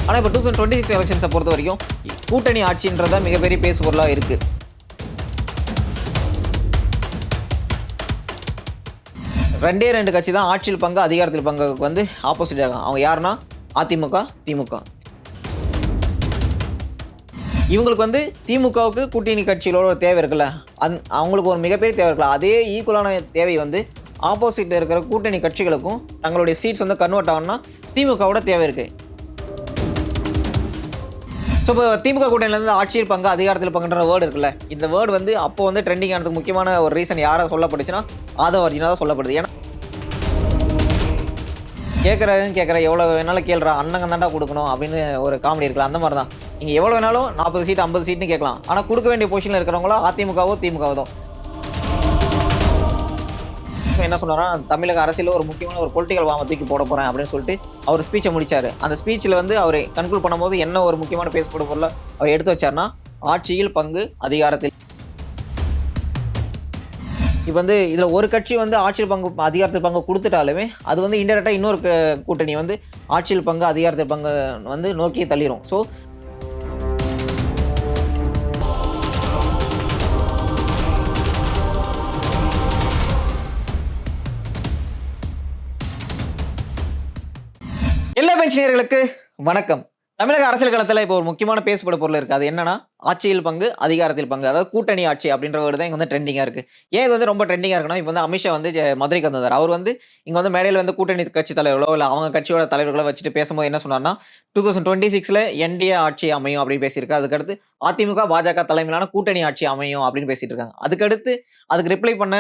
ஆனா இப்ப 2026 எலக்ஷன்ஸ பொறுத்தவரைக்கும், கூட்டணி ஆட்சின்றது தான் மிகப்பெரிய பேசுபொருளா இருக்கு. 2டே 2 கட்சி தான் ஆட்சியில் பங்கு, அதிகாரத்தில் பங்குக்கு வந்து ஆப்போசிட்டா இருக்காங்க. அவங்க யாருன்னா, அதிமுக, திமுக. இவங்களுக்கு வந்து திமுகவுக்கு கூட்டணி கட்சிகளோட ஒரு தேவை இருக்குல்ல. அவங்களுக்கு ஒரு மிகப்பெரிய தேவை இருக்குல்ல. அதே ஈக்குவலான தேவை வந்து ஆப்போசிட்ல இருக்கிற கூட்டணி கட்சிகளுக்கும் தங்களுடைய சீட்ஸ் வந்து கன்வெர்ட் ஆகணும்னா, திமுகவோட தேவை இருக்கு. இப்ப திமுக கூட்டணியிலருந்து ஆட்சியில் பங்கு, அதிகாரத்தில் பங்குன்ற வேர்ட் இருக்குல்ல. இந்த வேர்ட் வந்து அப்போ வந்து ட்ரெண்டிங் ஆனதுக்கு முக்கியமான ஒரு ரீசன் யாரா சொல்லப்பட்டுச்சுன்னா, ஆதவ அர்ஜுனா தான் சொல்லப்படுது. ஏன்னா கேட்கிறேன் எவ்வளோ வேணாலும் கேளுடா, அண்ணன் தான்டா குடுக்கணும் அப்படின்னு ஒரு காமெடி இருக்குல்ல. அந்த மாரி தான். நீங்க எவ்வளோ வேணாலும் 40 சீட், 50 சீட்ன்னு கேட்கலாம். ஆனா குடுக்க வேண்டிய பொசிஷன்ல இருக்கிறவங்களா அதிமுகவோ, திமுகவோ தான். என்ன சொன்னார்னா, தமிழக அரசியல்ல ஒரு முக்கியமான ஒரு பொலிட்டிக்கல் வார்ம தூக்கி போட போறேன் அப்படின்னு சொல்லிட்டு அவர் ஸ்பீச்ச முடிச்சாரு. அந்த ஸ்பீச்ல வந்து அவரு கன்க்ளூட் பண்ணும்போது என்ன ஒரு முக்கியமான பேசப்படும் பொருள அவர் எடுத்து வச்சார்னா, ஆட்சியில் பங்கு, அதிகாரத்தில். இப்ப வந்து இதுல ஒரு கட்சி வந்து ஆட்சியில் பங்கு, அதிகாரத்தில் பங்கு குடுத்துட்டாலுமே, அது வந்து இன்டைரக்ட்டா இன்னொரு கூட்டணி வந்து ஆட்சியில் பங்கு, அதிகாரத்தில் பங்கு வந்து நோக்கி தள்ளிரும். எல்லா பென்ஷனியர்களுக்கு வணக்கம். தமிழக அரசியல் களத்துல இப்போ ஒரு முக்கியமான பேசப்படும் பொருள் இருக்கு. அது என்னன்னா, ஆட்சியில் பங்கு, அதிகாரத்தில் பங்கு. அதாவது கூட்டணி ஆட்சி அப்படின்ற வேர்ட் தான் இங்க வந்து ட்ரெண்டிங்கா இருக்கு. ஏன் இது வந்து ரொம்ப ட்ரெண்டிங்கா இருக்குன்னா, இப்ப வந்து அமித்ஷா வந்து மதுரைக்கு வந்திருந்தாரு. அவர் வந்து இங்க வந்து மேடையில வந்து கூட்டணி கட்சி தலைவர்களோ, இல்ல அவங்க கட்சியோட தலைவர்களோ வச்சுட்டு பேசும்போது என்ன சொன்னார்னா, 2026ல என்டிஏ ஆட்சி அமையும் அப்படின்னு பேசியிருக்காரு. அதுக்கடுத்து அதிமுக, பாஜக தலைமையிலான கூட்டணி ஆட்சி அமையும் அப்படின்னு பேசிட்டு இருக்காங்க. அதுக்கடுத்து அதுக்கு ரிப்ளை பண்ண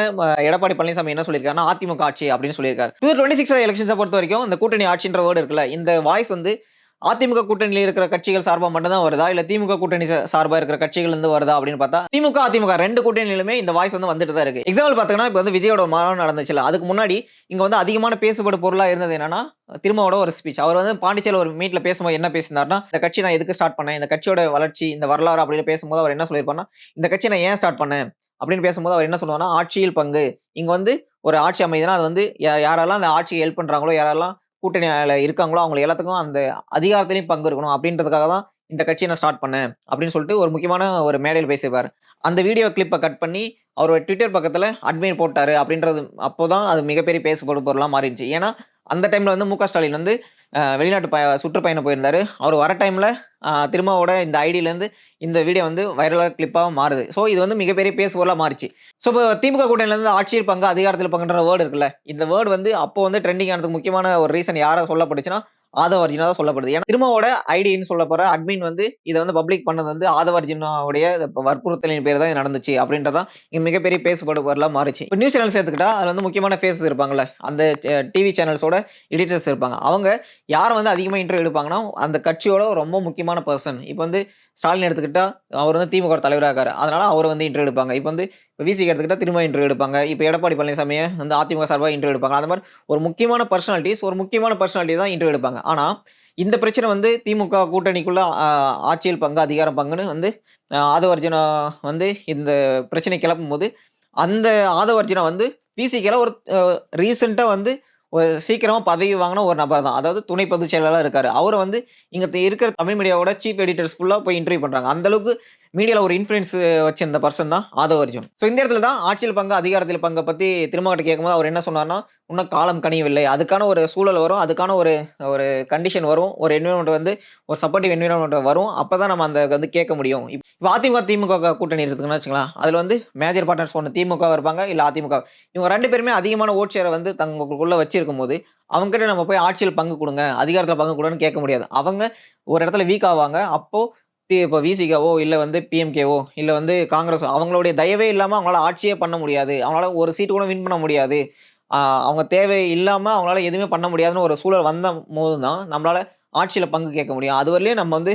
எடப்பாடி பழனிசாமி என்ன சொல்லியிருக்காருன்னா, அதிமுக ஆட்சி அப்படின்னு சொல்லியிருக்காரு. 2026 எலக்ஷன்ஸ பொறுத்தவரைக்கும் இந்த கூட்டணி ஆட்சின்ற வேர்ட் இருக்குல்ல, இந்த வாய்ஸ் வந்து அதிமுக கூட்டணியில இருக்கிற கட்சிகள் சார்பா மட்டும் தான் வருதா? இல்ல திமுக கூட்டணி சார்பா இருக்கிற கட்சிகள்ல இருந்து வருதா? அப்படின்னு பார்த்தா, திமுக, அதிமுக 2 கூட்டணியிலுமே இந்த வாய்ஸ் வந்து வந்துட்டு தான் இருக்கு. எக்ஸாம்பிள் பார்த்தீங்கன்னா, இப்ப வந்து விஜயோட ஒரு மாநாடு நடந்துச்சுல்ல. அதுக்கு முன்னாடி இங்க வந்து அதிகமான பேசுபடும் பொருளா இருந்தது என்னன்னா, திருமாவோட ஒரு ஸ்பீச். அவர் வந்து பாண்டிச்சேரியில ஒரு மீட்ல பேசும்போது என்ன பேசினார்னா, இந்த கட்சி நான் எதுக்கு ஸ்டார்ட் பண்ணேன்? இந்த கட்சியோட வளர்ச்சி, இந்த வரலாறு அப்படின்னு பேசும்போது அவர் என்ன சொல்லியிருப்பார்னா, இந்த கட்சிய நான் ஏன் ஸ்டார்ட் பண்ணேன்? அப்படின்னு பேசும்போது அவர் என்ன சொல்லுவார்னா, ஆட்சியில் பங்கு. இங்க வந்து ஒரு ஆட்சி அமையுதுன்னா, அது வந்து யாரெல்லாம் அந்த ஆட்சிக்கு ஹெல்ப் பண்றாங்களோ, யாரெல்லாம் கூட்டணியில இருக்காங்களோ, அவங்க எல்லாத்துக்கும் அந்த அதிகாரத்திலயும் பங்கு இருக்கணும் அப்படின்றதுக்காக தான் இந்த கட்சிய நான் ஸ்டார்ட் பண்ணேன். அப்படின்னு சொல்லிட்டு ஒரு முக்கியமான ஒரு மேடையில பேசியிருப்பாரு. அந்த வீடியோ கிளிப்ப கட் பண்ணி அவரோட ட்விட்டர் பக்கத்துல அட்மின் போட்டாரு அப்படின்றது அப்போதான் அது மிகப்பெரிய பேசப்படும் பொருளா மாறிடுச்சு. ஏன்னா, அந்த டைம்ல வந்து ஸ்டாலின் வந்து வெளிநாட்டு சுற்றுப்பயணம் போயிருந்தாரு. அவரு வர டைம்ல திருமாவோட இந்த ஐடியிலருந்து இந்த வீடியோ வந்து வைரலா கிளிப்பா மாறுது. இது வந்து மிகப்பெரிய பேசுபொருளா மாறிச்சு. இப்ப திமுக கூட்டணியிலருந்து ஆட்சியில் பங்கு, அதிகாரத்தில் பங்குன்ற வேர்ட் இருக்குல்ல. இந்த வேர்ட் வந்து அப்போ வந்து ட்ரெண்டிங் ஆனதுக்கு முக்கியமான ஒரு ரீசன் யாரா சொல்லப்பட்டுச்சுன்னா, ஆதவ அர்ஜுனா தான் சொல்லப்படுது. ஏன்னா திருமாவோட ஐடின்னு சொல்லப்போற அட்மின் வந்து இத வந்து பப்ளிக் பண்ணது வந்து ஆதவ அர்ஜுனாவுடைய வற்புறுத்தலின் பேர் தான் இது நடந்துச்சு அப்படின்றது தான் இங்க மிகப்பெரிய பேசுபடு பொருளா மாறுச்சு. இப்ப நியூஸ் சேனல்ஸ் எடுத்துக்கிட்டா அதுல வந்து முக்கியமான ஃபேஸஸ் இருப்பாங்கல்ல. அந்த டிவி சேனல்ஸோட எடிட்டர்ஸ் இருப்பாங்க. அவங்க யார வந்து அதிகமா இன்டர்வியூ எடுப்பாங்கன்னா, அந்த கட்சியோட ரொம்ப முக்கியமான பெர்சன். இப்ப வந்து ஸ்டாலின் எடுத்துக்கிட்டா, அவர் வந்து திமுக தலைவரா இருக்காரு. அதனால அவர வந்து இன்டர்வியூ எடுப்பாங்க. இப்ப வந்து விசிக எடுத்துக்கிட்டா திரும்ப இன்டர்வியூ எடுப்பாங்க. இப்ப எடப்பாடி பழனிசாமிய வந்து அதிமுக சார்பா இன்டர்வியூ எடுப்பாங்க. அந்த மாரி ஒரு முக்கியமான பெர்சனாலிட்டி தான் இன்டர்வியூ எடுப்பாங்க. ஆனா, இந்த பிரச்சனை வந்து திமுக கூட்டணிக்குள்ள ஆட்சியில் பங்கு, அதிகாரம் பங்குன்னு வந்து ஆதவ அர்ஜுனா வந்து இந்த பிரச்சனை கிளப்பும்போது, அந்த ஆதவ அர்ஜுனா வந்து விசிகல ஒரு ரீசென்ட்டா வந்து ஒரு சீக்கிரமா பதவி வாங்குன ஒரு நபர் தான். அதாவது துணை பொதுச் செயலாளரா இருக்காரு. அவர வந்து இங்க இருக்கிற தமிழ் மீடியாவோட சீஃப் எடிட்டர்ஸ் ஃபுல்லா போய் இன்டர்வியூ பண்றாங்க. அந்த அளவுக்கு மீடியால ஒரு இன்ஃப்ளூயன்ஸ் வச்சிருந்த பெர்சன் தான் ஆதவ் அர்ஜுன். இந்த இடத்துல தான் ஆட்சியில் பங்கு, அதிகாரத்தில் பங்க பத்தி திருமாவர்ட்ட கேட்கும்போது அவர் என்ன சொன்னார்னா, "இன்னும் காலம் கனியவில்லை. அதுக்கான ஒரு சூழல் வரும். அதுக்கான ஒரு ஒரு கண்டிஷன் வரும். ஒரு என்வைரன்மென்ட் வந்து ஒரு சப்போர்ட்டிவ் என்வைரன்மென்ட் வரும். அப்பதான் நம்ம அந்த வந்து கேட்க முடியும்." இப்ப அதிமுக, திமுக கூட்டணி இருக்குதுன்னு வச்சுக்கங்களேன். அதுல வந்து மேஜர் பார்ட்னர்ஸ் ஒண்ணு திமுக இருப்பாங்க, இல்ல அதிமுக. இவங்க 2 பேருமே அதிகமான வோட் ஷேர வந்து தங்களுக்குள்ள வச்சிருக்கும்போது, அவங்ககிட்ட நம்ம போய் ஆட்சியில் பங்கு குடுங்க, அதிகாரத்தில பங்கு குடுங்கன்னு கேட்க முடியாது. அவங்க ஒரு இடத்துல வீக் ஆவாங்க. அப்போ இப்ப விசிகாவோ, இல்ல வந்து பிஎம்கேவோ, இல்ல வந்து காங்கிரஸோ அவங்களுடைய தயவே இல்லாம அவங்களால ஆட்சியே பண்ண முடியாது. அவங்களால ஒரு சீட் கூட வின் பண்ண முடியாது. ஆ அவங்க தேவை இல்லாம அவங்களால எதுவுமே பண்ண முடியாதுன்னு ஒரு சூழல் வந்தபோது தான், நம்மளால ஆட்சியில பங்கு கேட்க முடியும். அதுவரையிலும் நம்ம வந்து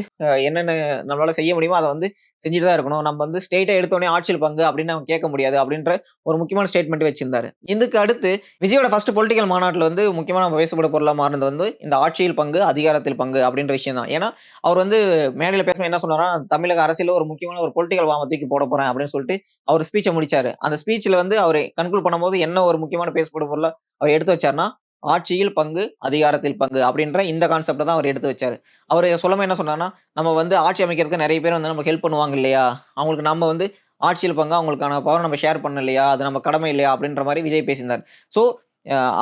என்னென்ன நம்மளால செய்ய முடியுமோ அத வந்து செஞ்சுட்டு தான் இருக்கணும். நம்ம வந்து ஸ்ட்ரெய்ட்டா எடுத்தோனே ஆட்சியில் பங்கு அப்படின்னு நம்ம கேட்க முடியாது அப்படின்ற ஒரு முக்கியமான ஸ்டேட்மெண்ட் வச்சிருந்தாரு. இதுக்கு அடுத்து விஜயோட ஃபர்ஸ்ட் பொலிட்டிக்கல் மாநாட்டுல வந்து முக்கியமான பேசப்படும் பொருளா மாறுனது வந்து இந்த ஆட்சியில் பங்கு, அதிகாரத்தில் பங்கு அப்படின்ற விஷயம் தான். ஏன்னா, அவர் வந்து மேடையில பேசும்போது என்ன சொன்னார்னா, தமிழக அரசியல்ல ஒரு முக்கியமான ஒரு பொலிட்டிக்கல் வார்ம தூக்கி போட போறேன் அப்படின்னு சொல்லிட்டு அவர் ஸ்பீச்ச முடிச்சாரு. அந்த ஸ்பீச்ல வந்து அவரு கன்க்ளூட் பண்ணும்போது என்ன ஒரு முக்கியமான பேசப்படும் பொருளா அவர் எடுத்து வச்சார்னா, ஆட்சியில் பங்கு, அதிகாரத்தில் பங்கு அப்படின்ற இந்த கான்செப்ட்ட தான் அவர் எடுத்து வச்சாரு. அவரு சொல்லும்போது என்ன சொன்னார்ன்னா, நம்ம வந்து ஆட்சி அமைக்கிறதுக்கு நெறைய பேர் வந்து நமக்கு ஹெல்ப் பண்ணுவாங்க இல்லையா? அவங்களுக்கு நம்ம வந்து ஆட்சியில் பங்கு அவங்களுக்கான பவர் நம்ம ஷேர் பண்ணணும் இல்லையா? அது நம்ம கடமை இல்லையா? அப்படின்ற மாரி விஜய் பேசியிருந்தார். ஸோ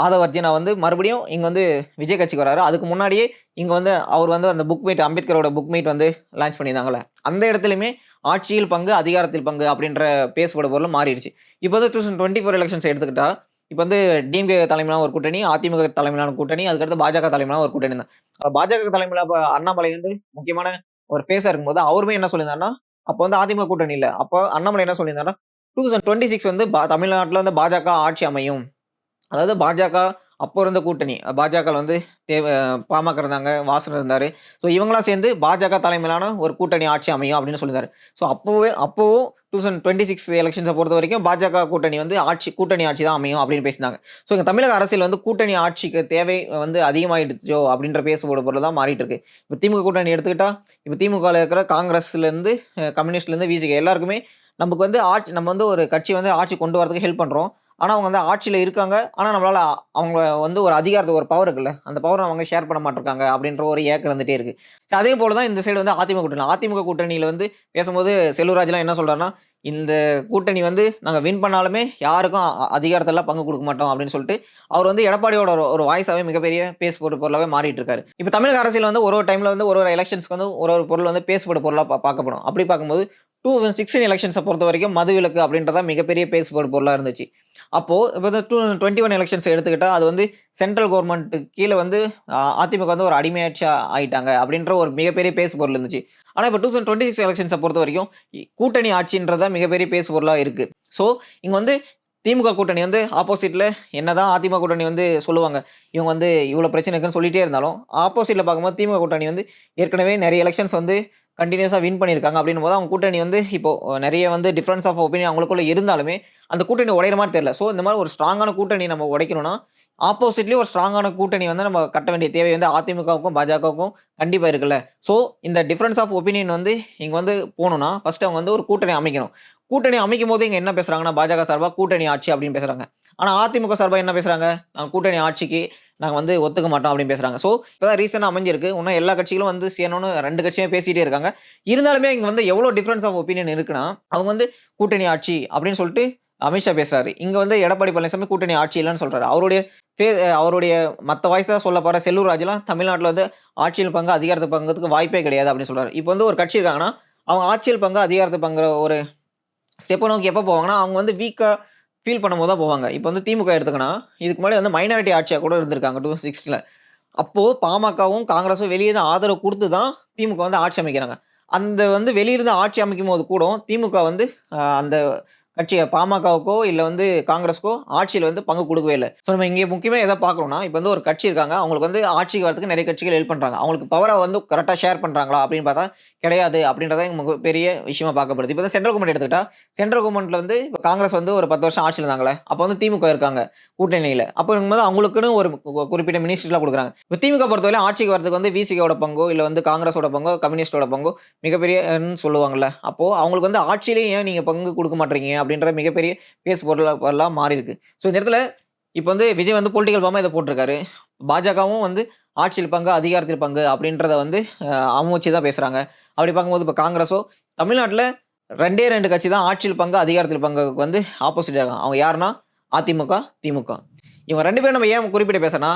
ஆதவ் அர்ஜுனா வந்து மறுபடியும் இங்க வந்து விஜய் கட்சிக்கு வராரு. அதுக்கு முன்னாடியே இங்க வந்து அவர் வந்து அந்த புக் மீட் அம்பேத்கரோட புக் மீட் வந்து லான்ச் பண்ணியிருந்தாங்கல்ல. அந்த இடத்திலுமே ஆட்சியில் பங்கு, அதிகாரத்தில் பங்கு அப்படின்ற பேசு பொருள் மாறிடுச்சு. இப்ப வந்து 2024 எலக்ஷன்ஸ் எடுத்துக்கிட்டா, இப்ப வந்து டிஎம்கே தலைமையிலான ஒரு கூட்டணி, அதிமுக தலைமையிலான கூட்டணி, அதுக்கடுத்து பாஜக தலைமையிலான ஒரு கூட்டணி தான். பாஜக தலைமையில அப்ப அண்ணாமலை வந்து முக்கியமான ஒரு பேஸா இருக்கும்போது, அவருமே என்ன சொல்லியிருந்தாருன்னா, அப்ப வந்து அதிமுக கூட்டணி இல்ல. அப்ப அண்ணாமலை என்ன சொல்லியிருந்தாருன்னா, 2026 வந்து தமிழ்நாட்டுல வந்து பாஜக ஆட்சி அமையும். அதாவது பாஜக அப்போ இருந்த கூட்டணி. பாஜகல வந்து தேவ பாமக இருந்தாங்க, வாசன் இருந்தாரு. ஸோ இவங்கலாம் சேர்ந்து பாஜக தலைமையிலான ஒரு கூட்டணி ஆட்சி அமையும் அப்படின்னு சொல்லியிருந்தாரு. ஸோ அப்பவும் 2026 எலக்ஷன்ஸ பொறுத்தவரைக்கும் பாஜக கூட்டணி வந்து கூட்டணி ஆட்சி தான் அமையும் அப்படின்னு பேசினாங்க. ஸோ எங்க தமிழக அரசியல் வந்து கூட்டணி ஆட்சிக்கு தேவை வந்து அதிகமாயிடுச்சோ அப்படின்ற பேசுபடு பொருள் தான் மாறிட்டு இருக்கு. இப்ப திமுக கூட்டணி எடுத்துக்கிட்டா, இப்ப திமுகல இருக்கிற காங்கிரஸ்லேருந்து, கம்யூனிஸ்ட்லேருந்து, விசிக எல்லாருக்குமே நமக்கு வந்து நம்ம வந்து ஒரு கட்சி வந்து ஆட்சி கொண்டு வரதுக்கு ஹெல்ப் பண்றோம். ஆனா, அவங்க வந்து ஆட்சியில இருக்காங்க. ஆனா, நம்மளால அவங்க வந்து ஒரு அதிகாரத்த ஒரு பவர் இருக்குல்ல. அந்த பவர அவங்க ஷேர் பண்ண மாட்ருக்காங்க அப்படின்ற ஒரு ஏக்கம் இருந்துட்டே இருக்கு. அதே போல தான் இந்த சைடு வந்து அதிமுக கூட்டணி. அதிமுக கூட்டணியில வந்து பேசும்போது செல்வராஜ்லாம் என்ன சொல்றாருன்னா, "இந்த கூட்டணி வந்து நாங்க வின் பண்ணாலுமே யாருக்கும் அதிகாரத்திலலாம் பங்கு குடுக்க மாட்டோம்." அப்படின்னு சொல்லிட்டு, அவர் வந்து எடப்பாடியோட ஒரு ஒரு வாய்ஸாவே மிகப்பெரிய பேசுபடு பொருளாவே மாறிட்டு இருக்காரு. இப்ப தமிழக அரசியல் வந்து ஒரு ஒரு டைம்ல வந்து ஒரு ஒரு எலக்ஷன்ஸ்க்கு வந்து ஒரு ஒரு பொருள் வந்து பேசுபடு பொருளா பார்க்கப்படும். அப்படி பார்க்கும்போது 2016 எலக்ஷன்ஸ பொறுத்தவரைக்கும் மதுவிலக்கு அப்படின்றது தான் மிகப்பெரிய பேசுபடு பொருளா இருந்துச்சு. அப்போ இப்ப இந்த 2021 எலக்ஷன்ஸ் எடுத்துக்கிட்டா, அது வந்து சென்ட்ரல் கவர்ன்மென்ட் கீழ வந்து அதிமுக வந்து ஒரு அடிமையாட்சி ஆயிட்டாங்க அப்படின்ற ஒரு மிகப்பெரிய பேசுபொருள் இருந்துச்சு. ஆனா இப்ப 2026 எலக்ஷன்ஸ பொறுத்தவரைக்கும், கூட்டணி ஆட்சின்றது தான் மிகப்பெரிய பேசுபொருளா இருக்கு. ஸோ இங்க வந்து திமுக கூட்டணி வந்து ஆப்போசிட்ல என்னதான் அதிமுக கூட்டணி வந்து சொல்லுவாங்க. இவங்க வந்து இவ்வளோ பிரச்சனை இருக்குன்னு சொல்லிட்டே இருந்தாலும், ஆப்போசிட்ல பார்க்கும்போது திமுக கூட்டணி வந்து ஏற்கனவே நெறைய எலக்ஷன்ஸ் வந்து கன்டினியூஸா வின் பண்ணியிருக்காங்க. அப்படின்னும்போது அவங்க கூட்டணி வந்து இப்போ நெறைய வந்து டிஃபரன்ஸ் ஆஃப் ஒப்பீனியன் அவங்களுக்குள்ள இருந்தாலுமே, அந்த கூட்டணி உடையிற மாரி தெரியல. ஸோ இந்த மாரி ஒரு ஸ்ட்ராங்கான கூட்டணி நம்ம உடைக்கணும்னா, ஆப்போசிட்லயும் ஒரு ஸ்ட்ராங்கான கூட்டணி வந்து நம்ம கட்ட வேண்டிய தேவை வந்து அதிமுகவுக்கும், பாஜகவுக்கும் கண்டிப்பா இருக்குல்ல. ஸோ இந்த டிஃபரன்ஸ் ஆஃப் ஒப்பீனியன் வந்து இங்க வந்து போணும்னா, ஃபர்ஸ்ட் அவங்க வந்து ஒரு கூட்டணி அமைக்கணும். கூட்டணி அமைக்கும்போது இங்க என்ன பேசுறாங்கன்னா, பாஜக சார்பா கூட்டணி ஆட்சி அப்படின்னு பேசுறாங்க. ஆனா அதிமுக சார்பா என்ன பேசுறாங்க? கூட்டணி ஆட்சிக்கு நாங்க வந்து ஒத்துக்க மாட்டோம் அப்படின்னு பேசுறாங்க. ஸோ இப்பதான் ரீசென்ட்டா அமைஞ்சிருக்கு. இன்னும் எல்லா கட்சிகளும் வந்து சேரணும்னு 2 கட்சியுமே பேசிட்டே இருக்காங்க. இருந்தாலுமே இங்க வந்து எவ்வளோ டிஃபரன்ஸ் ஆஃப் ஒப்பீனியன் இருக்குன்னா, அவங்க வந்து கூட்டணி ஆட்சி அப்படின்னு சொல்லிட்டு அமித்ஷா பேசுறாரு. இங்க வந்து எடப்பாடி பழனிசாமி கூட்டணி ஆட்சி இல்லன்னு சொல்றாரு. அவருடைய மத்த வாய்ஸா சொல்லப்போற செல்லூர் ராஜுலாம் தமிழ்நாட்டுல வந்து ஆட்சியில் பங்கு, அதிகாரத்து பங்குறதுக்கு வாய்ப்பே கிடையாது அப்படின்னு சொல்றாரு. இப்ப வந்து ஒரு கட்சி இருக்காங்கன்னா, அவங்க ஆட்சியில் பங்கு, அதிகாரத்து பங்குற ஒரு ஸ்டெப்ப நோக்கி எப்ப போவாங்கன்னா, அவங்க வந்து வீக்கா ஃபீல் பண்ணும்போது தான் போவாங்க. இப்ப வந்து திமுக எடுத்துக்கன்னா, இதுக்கு முன்னாடி வந்து மைனாரிட்டி ஆட்சியா கூட இருந்திருக்காங்க 2006ல. அப்போ பாமகவும், காங்கிரஸும் வெளிய இருந்து ஆதரவு குடுத்து தான் திமுக வந்து ஆட்சி அமைக்கிறாங்க. அந்த வந்து வெளியிருந்து ஆட்சி அமைக்கும்போது கூட திமுக வந்து அந்த பாமகவுக்கோ இல்ல வந்து காங்கிரஸ்க்கோ ஆட்சியில வந்து பங்கு குடுக்கவே இல்ல. ஸோ நம்ம இங்க முக்கியமா எத பார்க்கிறோம்னா, இப்ப வந்து ஒரு கட்சி இருக்காங்க. அவங்களுக்கு வந்து ஆட்சிக்கு வரதுக்கு நெறைய கட்சிகள் ஹெல்ப் பண்றாங்க. அவங்களுக்கு பவர வந்து கரெக்ட்டா ஷேர் பண்றாங்களா அப்படின்னு பார்த்தா கிடையாது அப்படின்றது தான் இங்க பெரிய விஷயமா பார்க்கப்படுது. இப்ப சென்ட்ரல் கவர்ன்மெண்ட் எடுத்துக்கிட்டா, சென்ட்ரல் கவர்ன்மெண்ட்ல வந்து இப்ப காங்கிரஸ் வந்து ஒரு 10 வருஷம் ஆட்சியில இருந்தாங்கல்ல. அப்ப வந்து திமுக இருக்காங்க கூட்டணியில. அப்பங்கும்போது அவங்களுக்குன்னு ஒரு குறிப்பிட்ட மினிஸ்ட்ரிலாம் குடுக்குறாங்க. இப்ப திமுக பொறுத்தவரை ஆட்சிக்கு வரதுக்கு வந்து விசிகவோட பங்கோ, இல்ல வந்து காங்கிரஸோட பங்கோ, கம்யூனிஸ்ட்டோட பங்கோ மிகப்பெரியன்னு சொல்லுவாங்கல்ல. அப்போ அவங்களுக்கு வந்து ஆட்சியிலே ஏன் நீங்க பங்கு குடுக்க மாட்றீங்க? அப்படின்ற மிகப்பெரிய பொருளா மாறியிருக்கு. ஸோ இந்த இடத்துல இப்ப வந்து விஜய் வந்து பொலிட்டிக்கல் ஃபார்மா இத போட்டிருக்காரு. பாஜகவும் வந்து ஆட்சியில் பங்கு, அதிகாரத்தில் பங்கு அப்படின்றத வந்து அவமதிச்சு தான் பேசுறாங்க. அப்படி பார்க்கும்போது இப்ப காங்கிரஸோ தமிழ்நாட்டுல 2டே 2 கட்சி தான் ஆட்சியில் பங்கு, அதிகாரத்தில் பங்குக்கு வந்து ஆப்போசிட்டா இருக்காங்க. அவங்க யாருன்னா அதிமுக, திமுக. இவங்க 2 பேரும் நம்ம ஏன் குறிப்பிட்டு பேசனா,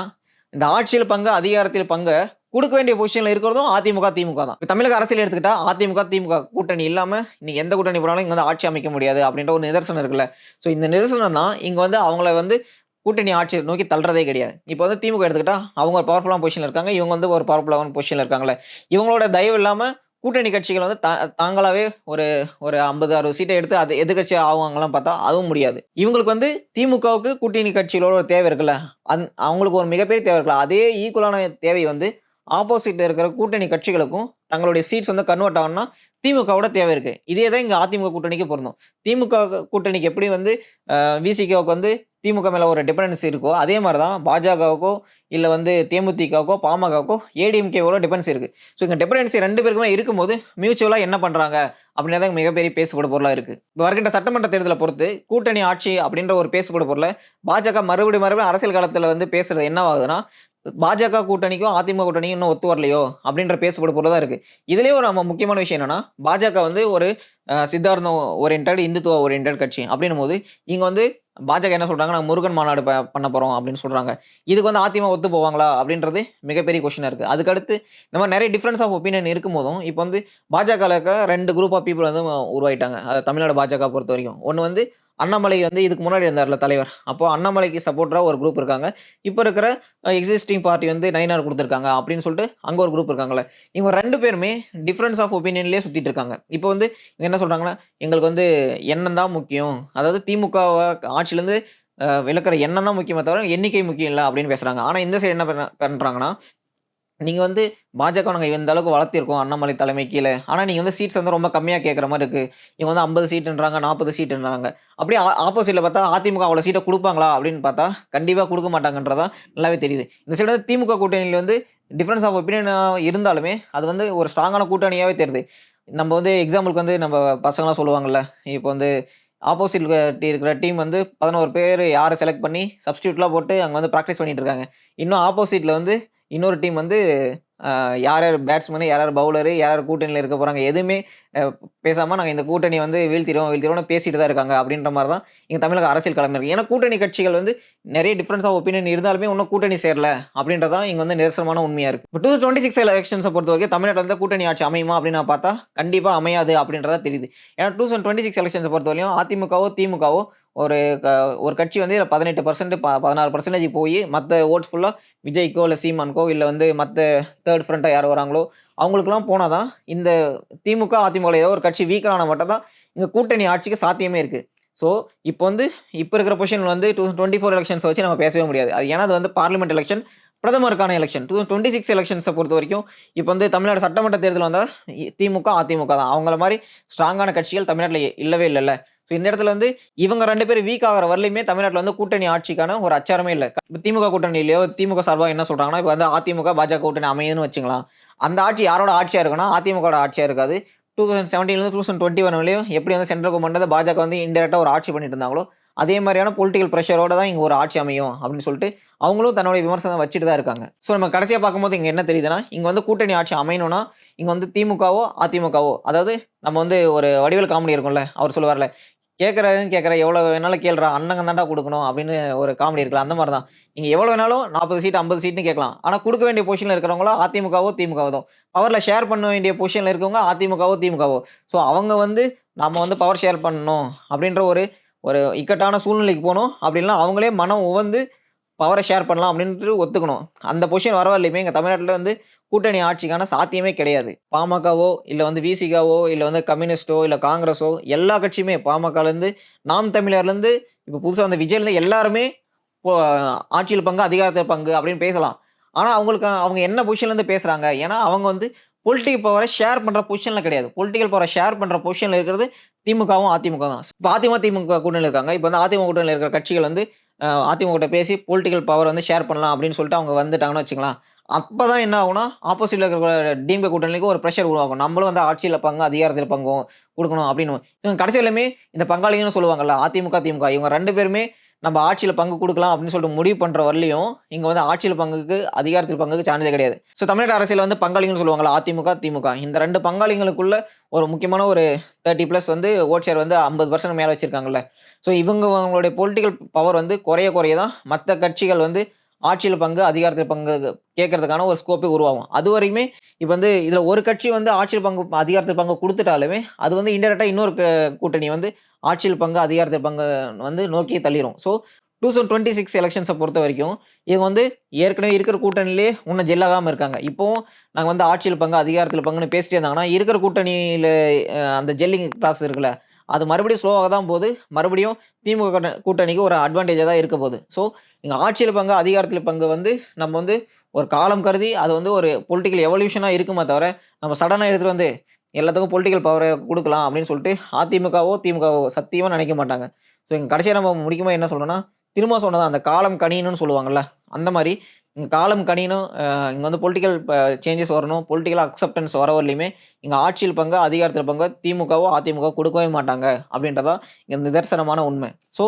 இந்த ஆட்சியில் பங்கு, அதிகாரத்தில் பங்க குடுக்க வேண்டிய பொசிஷன்ல இருக்கிறதும் அதிமுக, திமுக தான். இப்ப தமிழக அரசியல் எடுத்துக்கிட்டா அதிமுக, திமுக கூட்டணி இல்லாம நீங்க எந்த கூட்டணி போனாலும் இங்க வந்து ஆட்சி அமைக்க முடியாது அப்படின்ற ஒரு நிதர்சனம் இருக்குல்ல. ஸோ இந்த நிதர்சனம் தான் இங்க வந்து அவங்கள வந்து கூட்டணி ஆட்சிய நோக்கி தள்றதே கிடையாது. இப்ப வந்து திமுக எடுத்துக்கிட்டா அவங்க ஒரு பவர்ஃபுல்லான பொசிஷன்ல இருக்காங்க. இவங்க வந்து ஒரு பவர்ஃபுல்லான பொசிஷன்ல இருக்காங்கல்ல. இவங்களோட தயவு இல்லாம கூட்டணி கட்சிகள் வந்து தாங்களாவே ஒரு ஒரு 50, 60 சீட்ட எடுத்து அது எதிர்க்கட்சி ஆவாங்களான்னு பார்த்தா, அதுவும் முடியாது. இவங்களுக்கு வந்து திமுகவுக்கு கூட்டணி கட்சிகளோட ஒரு தேவை இருக்குல்ல. அவங்களுக்கு ஒரு மிகப்பெரிய தேவை இருக்குல்ல. அதே ஈக்குவலான தேவை வந்து ஆப்போசிட்ல இருக்கிற கூட்டணி கட்சிகளுக்கும் தங்களுடைய சீட்ஸ் வந்து கன்வெர்ட் ஆகணும்னா, திமுகவோட தேவை இருக்கு. இதே தான் இங்க அதிமுக கூட்டணிக்கு பொருந்தும். திமுக கூட்டணிக்கு எப்படி வந்து விசிகாவுக்கு வந்து திமுக மேல ஒரு டிபெண்டன்சி இருக்கோ, அதே மாரி தான் பாஜகவுக்கோ, இல்ல வந்து தேமுதிகவுக்கோ, பாமகவுக்கோ, ஏடிஎம்கேவோட டிபெண்டன்சி இருக்கு. ஸோ இங்க டிபெண்டன்சி 2 பேருக்குமே இருக்கும்போது, மியூச்சுவலா என்ன பண்றாங்க? அப்படிங்கிறது மிகப்பெரிய பேசுபடு பொருளா இருக்கு. இப்ப வருகின்ற சட்டமன்ற தேர்தல பொறுத்து, கூட்டணி ஆட்சி அப்படின்ற ஒரு பேசுபடு பொருள பாஜக மறுபடியும் அரசியல் களத்துல வந்து பேசுறது என்னவாகுதுன்னா, பாஜக கூட்டணிக்கும், அதிமுக கூட்டணிக்கும் இன்னும் ஒத்து வரலையோ! அப்படின்ற பேசுபடு பொருளா தான் இருக்கு. இதுலயும் ஒரு நம்ம முக்கியமான விஷயம் என்னன்னா, பாஜக வந்து ஒரு சித்தாந்தம் ஓரியன்டட், இந்துத்துவ ஓரியன்டட் கட்சி. அப்படின்னும்போது, இங்க வந்து பாஜக என்ன சொல்றாங்க, நாங்க முருகன் மாநாடு பண்ண போறோம் அப்படின்னு சொல்றாங்க. இதுக்கு வந்து அதிமுக ஒத்து போவாங்களா? அப்படின்றது மிகப்பெரிய கொஸ்டினா இருக்கு. அதுக்கு அடுத்து இந்த மாரி நெறைய டிஃபரன்ஸ் ஆஃப் ஒப்பீனியன் இருக்கும்போதும், இப்ப வந்து பாஜகல இருக்க 2 குரூப் ஆஃப் பீப்பிள் வந்து உருவாயிட்டாங்க. தமிழ்நாடு பாஜக பொறுத்தவரைக்கும். ஒண்ணு வந்து அண்ணாமலை வந்து இதுக்கு முன்னாடி இருந்தார்ல தலைவர். அப்போ அண்ணாமலைக்கு சப்போர்ட்டரா ஒரு குரூப் இருக்காங்க. இப்ப இருக்கிற எக்ஸிஸ்டிங் பார்ட்டி வந்து நயினார் குடுத்துருக்காங்க அப்படின்னு சொல்லிட்டு, அங்க ஒரு குரூப் இருக்காங்கல்ல. இவங்க 2 பேருமே டிஃபரன்ஸ் ஆஃப் ஒப்பீனியன்லயே சுத்திட்டு இருக்காங்க. இப்ப வந்து இவங்க என்ன சொல்றாங்கன்னா, எங்களுக்கு வந்து எண்ணம் தான் முக்கியம். அதாவது திமுகவ ஆட்சியிலருந்து விலக்குற எண்ணம் தான் முக்கியமே தவிர, எண்ணிக்கை முக்கியம் இல்ல அப்படின்னு பேசுறாங்க. ஆனா இந்த சைடு என்ன பண்றாங்கன்னா, நீங்க வந்து பாஜக நாங்க இந்த அளவுக்கு வளர்த்திருக்கோம் அண்ணாமலை தலைமை கீழ. ஆனா நீங்க வந்து சீட்ஸ் வந்து ரொம்ப கம்மியா கேட்கிற மாரி இருக்கு. இவங்க வந்து 50 சீட்டுன்றாங்க, 40 சீட்டுன்றாங்க. அப்படியே ஆப்போசிட்ல பார்த்தா அதிமுக அவ்வளோ சீட்ட குடுப்பாங்களா? அப்படின்னு பார்த்தா, கண்டிப்பா குடுக்க மாட்டாங்கன்றது தான் நல்லாவே தெரியுது. இந்த சைடு வந்து திமுக கூட்டணியில வந்து டிஃபரன்ஸ் ஆஃப் ஒப்பீனியன் இருந்தாலுமே, அது வந்து ஒரு ஸ்ட்ராங்கான கூட்டணியாவே தெரியுது. நம்ம வந்து எக்ஸாம்பிளுக்கு வந்து நம்ம பசங்கலாம் சொல்லுவாங்கல்ல, இப்போ வந்து ஆப்போசிட்ல இருக்கிற டீம் வந்து 11 பேர் யார செலக்ட் பண்ணி சப்ஸ்டிடியூட்லாம் போட்டு அங்க வந்து பிராக்டிஸ் பண்ணிட்டு இருக்காங்க. இன்னும் ஆப்போசிட்ல வந்து இன்னொரு டீம் வந்து யார் யார் பேட்ஸ்மேனு, யார் யார் பவுலரு, யார் யார் கூட்டணியில இருக்க போறாங்க. எதுவுமே அ பேசாம நாங்க இந்த கூட்டணிய வந்து வீழ்த்திருவோம்னு பேசிட்டு தான் இருக்காங்க. அப்படின்ற மாரி தான் இங்க தமிழக அரசியல் களம் இருக்கு. ஏன்னா கூட்டணி கட்சிகள் வந்து நெறைய டிஃபரன்ஸ் ஆஃப் ஒப்பீனியன் இருந்தாலுமே இன்னும் கூட்டணி சேரல அப்படின்றது தான் இங்க வந்து நிதர்சனமான உண்மையா இருக்கு. இப்ப 2026 எலக்ஷன்ஸ பொறுத்தவரைக்கும் தமிழ்நாட்டுல வந்து கூட்டணி ஆட்சி அமையுமா அப்படின்னு நான் பார்த்தா, கண்டிப்பா அமையாது அப்படின்றது தான் தெரியுது. ஏன்னா 2026 எலக்ஷன்ஸ பொறுத்தவரையும் அதிமுகவோ, திமுகவோ ஒரு க ஒரு கட்சி வந்து 18% 16% போயி மத்த வோட்ஸ் ஃபுல்லா விஜய்க்கோ, இல்ல சீமானுக்கோ, இல்ல வந்து மத்த 3 ஃப்ரண்ட்டா யார் வராங்களோ, அவங்களுக்கெல்லாம் போனா தான், இந்த திமுக, அதிமுகல ஏதோ ஒரு கட்சி வீக் ஆனா மட்டும் தான், இங்க கூட்டணி ஆட்சிக்கு சாத்தியமே இருக்கு. ஸோ, இப்ப வந்து இப்ப இருக்கிற பொசிஷன் வந்து 2024 எலக்ஷன்ஸ வச்சு நம்ம பேசவே முடியாது. அது ஏன்னா அது வந்து பார்லிமென்ட் எலக்ஷன், பிரதமருக்கான எலக்ஷன். 2026 எலக்ஷன்ஸ பொறுத்தவரைக்கும், இப்ப வந்து தமிழ்நாடு சட்டமன்ற தேர்தல் வந்தா திமுக, அதிமுக தான். அவங்கள மாரி ஸ்ட்ராங்கான கட்சிகள் தமிழ்நாட்டுல இல்லவே இல்லல்ல. ஸோ, இந்த இடத்துல வந்து இவங்க 2 பேரும் வீக் ஆகுற வரலையுமே தமிழ்நாட்டுல வந்து கூட்டணி ஆட்சிக்கான ஒரு அச்சாரமே இல்ல. இப்ப திமுக கூட்டணியிலயோ, திமுக சார்பா என்ன சொல்றாங்கன்னா, இப்ப வந்து அதிமுக, பாஜக கூட்டணி அமையுதுன்னு வச்சுக்கலாம். அந்த ஆட்சி யாரோட ஆட்சியா இருக்குன்னா, அதிமுகவோட ஆட்சியா இருக்காது. 2017லேருந்து 2021 வரையும் எப்படி வந்து சென்ட்ரல் கவர்ன்மெண்ட்ல பாஜக வந்து இன்டைரக்ட்டா ஒரு ஆட்சி பண்ணிட்டு இருந்தாங்களோ, அதே மாரியான பொலிட்டிக்கல் பிரஷரோட தான் இங்க ஒரு ஆட்சி அமையும் அப்படின்னு சொல்லிட்டு, அவங்களும் தன்னுடைய விமர்சனம் வச்சுட்டு தான் இருக்காங்க. ஸோ நம்ம கடைசியா பார்க்கும்போது இங்க என்ன தெரியுதுன்னா, இங்க வந்து கூட்டணி ஆட்சி அமையணும்னா, இங்க வந்து திமுகவோ, அதிமுகவோ அதாவது நம்ம வந்து ஒரு வடிவேலு காமெடி இருக்கும்ல, அவர் சொல்லுவார்ல, கேட்கிறவன் கேட்கிறேன் எவ்வளோ வேணாலும் கேளுடா, அண்ணங்க தான்டா குடுக்கணும் அப்படின்னு ஒரு காமெடி இருக்குல்ல, அந்த மாரி தான். நீங்க எவ்வளோ வேணாலும் 40 சீட், 50 சீட்ன்னு கேட்கலாம். ஆனா குடுக்க வேண்டிய பொசிஷன்ல இருக்கிறவங்களோ அதிமுகவோ, திமுகவோ தான். பவர்ல ஷேர் பண்ண வேண்டிய பொசிஷன்ல இருக்கவங்க அதிமுகவோ, திமுகவோ. ஸோ அவங்க வந்து நம்ம வந்து பவர் ஷேர் பண்ணணும் அப்படின்ற ஒரு ஒரு இக்கட்டான சூழ்நிலைக்கு போணும். அப்படி இல்லன்னா அவங்களே மனம் உவந்து பவர ஷேர் பண்ணலாம் அப்படின்ட்டு ஒத்துக்கணும். அந்த பொசிஷன் வரவரையிலுமே எங்க தமிழ்நாட்டுல வந்து கூட்டணி ஆட்சிக்கான சாத்தியமே கிடையாது. பாமகவோ, இல்ல வந்து விசிகாவோ, இல்ல வந்து கம்யூனிஸ்ட்டோ, இல்ல காங்கிரஸோ எல்லா கட்சியுமே பாமகலேருந்து, நாம் தமிழர்லேருந்து, இப்ப புதுசா வந்த விஜய்லேருந்து எல்லாருமே இப்போ ஆட்சியில் பங்கு, அதிகாரத்தில் பங்கு அப்படின்னு பேசலாம். ஆனா அவங்களுக்கு அவங்க என்ன பொசிஷன்லேருந்து பேசுறாங்க? ஏன்னா அவங்க வந்து பொலிட்டிக்கல் பவர ஷேர் பண்ற பொசிஷன்ல கிடையாது. பொலிட்டிக்கல் பவர ஷேர் பண்ற பொசிஷன்ல இருக்கிறது திமுகவும், அதிமுகவும் தான். இப்ப அதிமுக, திமுக கூட்டணியில இருக்காங்க. இப்ப வந்து அதிமுக கூட்டணியில இருக்கிற கட்சிகள் வந்து அதிமுக கிட்ட பேசி பொலிட்டிக்கல் பவர் வந்து ஷேர் பண்ணலாம் அப்படின்னு சொல்லிட்டு அவங்க வந்துட்டாங்கன்னு வச்சுக்கலாம். அப்பதான் என்ன ஆகும்னா, ஆப்போசிட்ல இருக்கிற டிஎம்கே கூட்டணிக்கு ஒரு பிரஷர் உருவாகும். நம்மளும் வந்து ஆட்சியில பங்கு, அதிகாரத்தில பங்கும் குடுக்கணும் அப்படின்னு. இவங்க கடைசி வரையிலுமே இந்த பங்காளிங்கன்னு சொல்லுவாங்கல்ல, அதிமுக, திமுக இவங்க 2 பேருமே நம்ம ஆட்சியில பங்கு குடுக்கலாம் அப்படின்னு சொல்லிட்டு முடிவு பண்ற வரலையும், இங்க வந்து ஆட்சியில பங்குக்கு, அதிகாரத்தில் பங்குக்கு சான்ஸே கிடையாது. ஸோ தமிழ்நாடு அரசியல்ல வந்து பங்காளிங்கன்னு சொல்லுவாங்கல்ல, அதிமுக, திமுக இந்த 2 பங்காளிங்களுக்குள்ள ஒரு முக்கியமான ஒரு 30 பிளஸ் வந்து வோட் ஷேர் வந்து 50% மேல வச்சிருக்காங்கல்ல. ஸோ அவங்களுடைய பொலிட்டிக்கல் பவர் வந்து குறைய தான் மத்த கட்சிகள் வந்து ஆட்சியில பங்கு, அதிகாரத்தில பங்கு கேட்கறதுக்கான ஒரு ஸ்கோப்பே உருவாகும். அதுவரையுமே இப்ப வந்து இதுல ஒரு கட்சி வந்து ஆட்சியில் பங்கு, அதிகாரத்தில் பங்கு குடுத்துட்டாலுமே, அது வந்து இன்டைரக்ட்டா இன்னொரு கூட்டணி வந்து ஆட்சியில் பங்கு, அதிகாரத்தில் பங்கு வந்து நோக்கி தள்ளிரும். ஸோ 2026 எலக்ஷன்ஸ பொறுத்தவரைக்கும், இவங்க வந்து ஏற்கனவே இருக்கிற கூட்டணியிலேயே இன்னும் ஜெல் ஆகாம இருக்காங்க. இப்பவும் நாங்க வந்து ஆட்சியில் பங்கு, அதிகாரத்தில் பங்குன்னு பேசிட்டே இருந்தாங்கன்னா, இருக்கிற கூட்டணியில அந்த ஜெல்லிங் ப்ராசஸ் இருக்குல்ல, அது மறுபடியும் ஸ்லோவாக தான் போது. மறுபடியும் திமுக கூட்டணிக்கு ஒரு அட்வான்டேஜா தான் இருக்க போது. ஸோ, இங்க ஆட்சியில பங்கு, அதிகாரத்தில பங்கு வந்து நம்ம வந்து ஒரு காலம் கருதி அது வந்து ஒரு பொலிட்டிக்கல் எவல்யூஷனா இருக்குமே தவிர, நம்ம சடனா எடுத்துட்டு வந்து எல்லாத்துக்கும் பொலிட்டிக்கல் பவர குடுக்கலாம் அப்படின்னு சொல்லிட்டு அதிமுகவோ, திமுகவோ சத்தியமா நினைக்க மாட்டாங்க. ஸோ, இங்க கடைசியா நம்ம முடிக்கும்போது என்ன சொல்றோம்னா, திரும்ப சொன்னது அந்த காலம் கணியணும்னு சொல்லுவாங்கல்ல, அந்த மாரி இங்க காலம் கணியணும். இங்க வந்து பொலிட்டிக்கல் சேஞ்சஸ் வரணும். பொலிட்டிக்கல் அக்செப்டன்ஸ் வர வரலையுமே, இங்க ஆட்சியில் பங்கு, அதிகாரத்தில பங்கு திமுகவோ, அதிமுகவோ குடுக்கவே மாட்டாங்க அப்படின்றது தான் இங்க நிதர்சனமான உண்மை. ஸோ,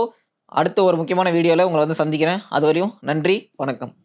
அடுத்த ஒரு முக்கியமான வீடியோல உங்கள வந்து சந்திக்கிறேன். அதுவரையும் நன்றி, வணக்கம்.